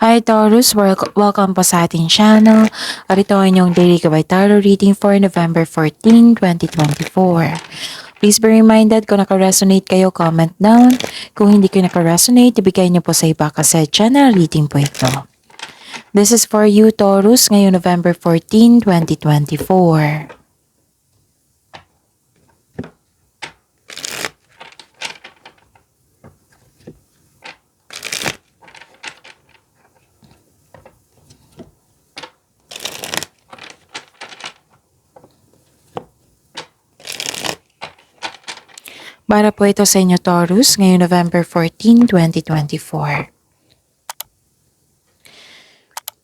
Hi Taurus, welcome po sa ating channel. At ito ay inyong daily Gabay Tarot reading for November 14, 2024. Please be reminded kung naka-resonate kayo, comment down. Kung hindi kayo naka-resonate, ibigay niyo po sa iba kasi channel reading po ito. This is for you Taurus ngayong November 14, 2024. Para po ito sa inyo Taurus ngayong November 14, 2024.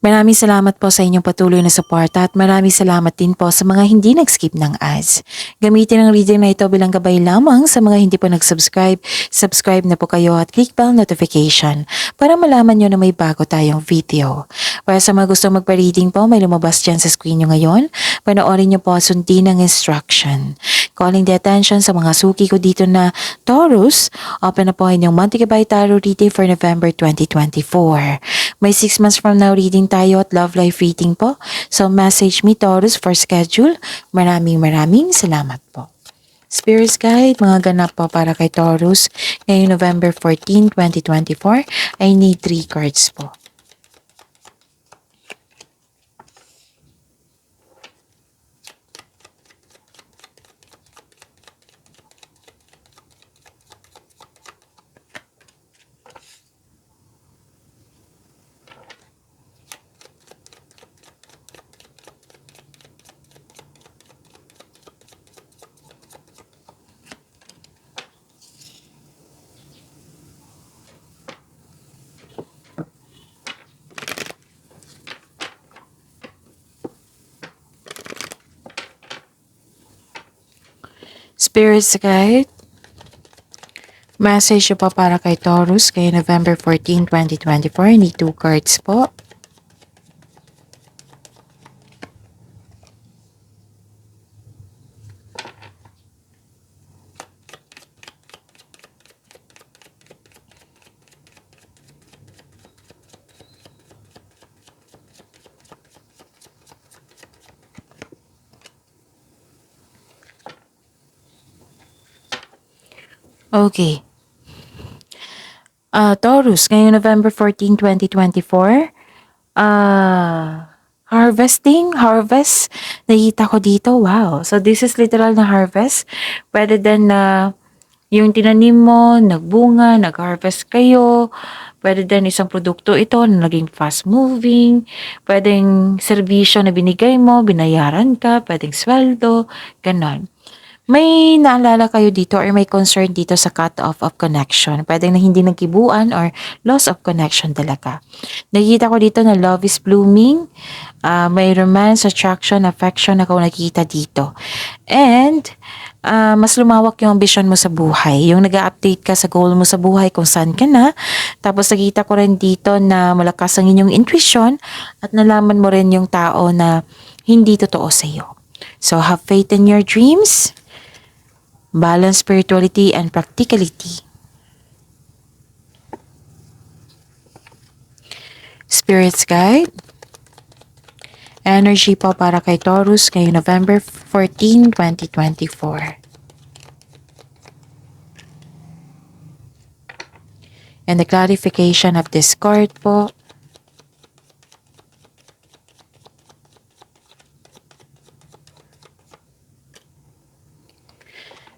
Maraming salamat po sa inyong patuloy na suporta at maraming salamat din po sa mga hindi nag-skip ng ads. Gamitin ang reading na ito bilang gabay lamang sa mga hindi po nag-subscribe. Subscribe na po kayo at click bell notification para malaman nyo na may bago tayong video. Para sa mga gusto magpa-reading po, may lumabas dyan sa screen nyo ngayon. Panoorin nyo po at sundin ang instruction. Calling the attention sa mga suki ko dito na Taurus, open na po inyong Monthly Gabay Tarot reading for November 2024. May 6 months from now reading tayo at love life reading po. So message me Taurus for schedule. Maraming salamat po. Spirits Guide, mga ganap po para kay Taurus ngayong November 14, 2024. I need 3 cards po. Spirits Guide, message po para kay Taurus kay November 14, 2024. Need 2 cards po. Okay. Taurus, ngayong November 14, 2024, harvest, nakita ko dito, wow. So, this is literal na harvest. Pwede din na yung tinanim mo, nagbunga, nag-harvest kayo. Pwede din isang produkto ito na naging fast-moving. Pwedeng serbisyo na binigay mo, binayaran ka, pwedeng sweldo, ganon. May naalala kayo dito or may concern dito sa cut-off of connection. Pwedeng na hindi nagkibuan or loss of connection talaga. Nakikita ko dito na love is blooming. May romance, attraction, affection na nakikita dito. And mas lumawak yung ambisyon mo sa buhay. Yung nag-update ka sa goal mo sa buhay kung saan ka na. Tapos nakita ko rin dito na malakas ang inyong intuition at nalaman mo rin yung tao na hindi totoo sa iyo. So have faith in your dreams. Balance spirituality and practicality. Spirits Guide. Energy po para kay Taurus ngayong November 14, 2024. And the clarification of this card po.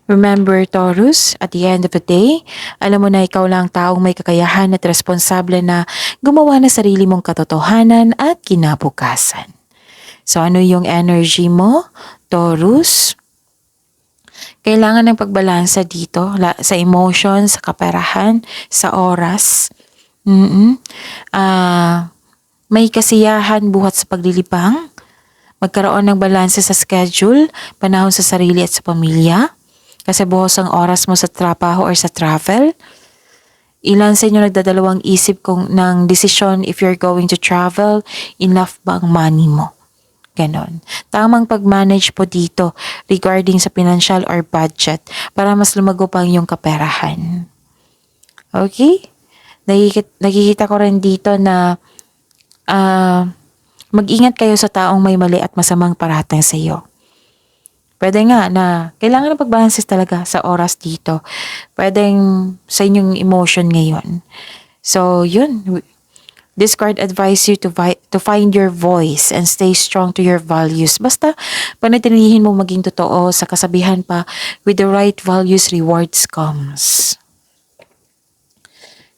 Remember, Taurus, at the end of the day, alam mo na ikaw lang taong may kakayahan at responsable na gumawa ng sarili mong katotohanan at kinabukasan. So ano yung energy mo, Taurus? Kailangan ng pagbalansa dito sa emotions, sa kaperahan, sa oras. May kasiyahan buhat sa paglilibang. Magkaroon ng balanse sa schedule, panahon sa sarili at sa pamilya. Kasi buhos ang oras mo sa trabaho or sa travel. Ilan sa inyo nagdadalawang isip ng desisyon if you're going to travel, enough ba ang money mo? Ganon. Tamang pag-manage po dito regarding sa financial or budget para mas lumago pa ang iyong kaperahan. Okay? Nakikita ko rin dito na Mag-ingat kayo sa taong may mali at masamang paratang sa iyo. Pwede nga na kailangan ng pagbalanses talaga sa oras dito. Pwedeng sa inyong emotion ngayon. So, yun. This card advise you to find your voice and stay strong to your values. Basta, panatilihin mo maging totoo sa kasabihan pa, with the right values, rewards comes.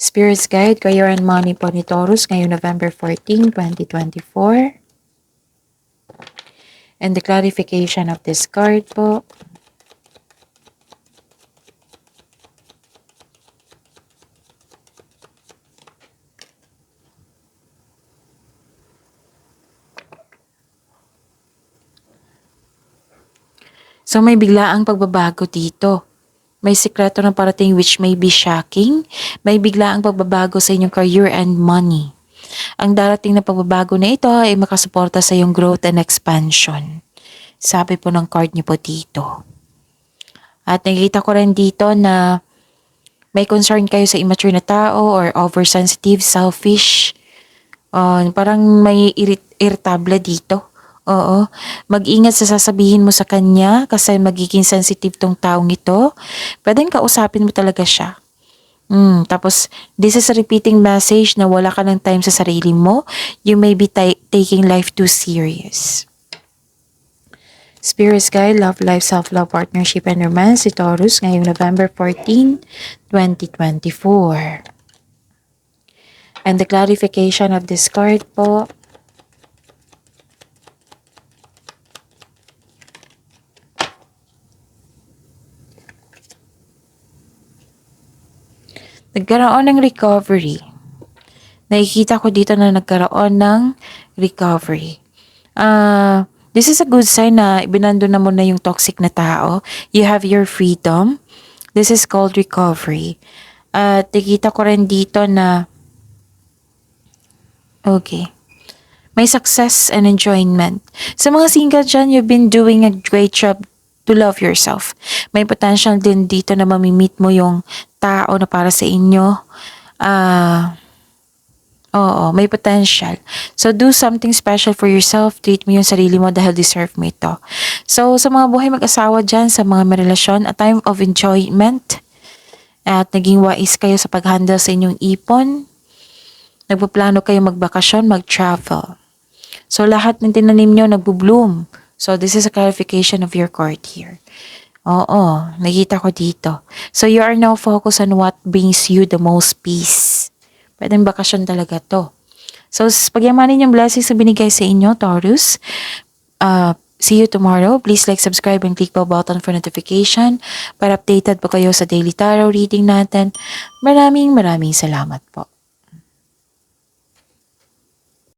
Spirit's Guide, Career and Money po ni Taurus ngayong November 14, 2024. And the clarification of this card po. So may biglaang pagbabago dito. May sikreto na parating which may be shocking. May biglaang pagbabago sa inyong career and money. Ang darating na pagbabago na ito ay makasuporta sa iyong growth and expansion. Sabi po ng card niyo po dito. At nakikita ko rin dito na may concern kayo sa immature na tao or oversensitive, selfish. Parang may irritable dito. Oo. Mag-ingat sa sasabihin mo sa kanya kasi magiging sensitive tong taong ito. Pwedeng kausapin mo talaga siya. Tapos, this is a repeating message na wala ka ng time sa sarili mo. You may be taking life too serious. Spirit's Guide, Love Life, Self-Love, Partnership, and Romance, si Taurus, ngayong November 14, 2024. And the clarification of this card po. Nagkaroon ng recovery. Nakikita ko dito na nagkaroon ng recovery. This is a good sign na ibinando na mo na yung toxic na tao. You have your freedom. This is called recovery. At nakikita ko rin dito na may success and enjoyment. Sa mga single dyan, you've been doing a great job to love yourself. May potential din dito na mamimit mo yung tao na para sa inyo. May potential. So, do something special for yourself. Treat mo yung sarili mo dahil deserve mo ito. So, sa mga buhay mag-asawa dyan, sa mga may relasyon, a time of enjoyment. At naging wais kayo sa pag-handle sa inyong ipon. Nagpaplano kayo magbakasyon, mag-travel. So, lahat ng tinanim nyo nagbo-bloom. So, this is a clarification of your card here. Nakita ko dito. So, you are now focused on what brings you the most peace. Pwedeng bakasyon talaga to. So, pagyamanin yung blessings na binigay sa inyo, Taurus. See you tomorrow. Please like, subscribe, and click the button for notification para updated po kayo sa daily tarot reading natin. Maraming salamat po.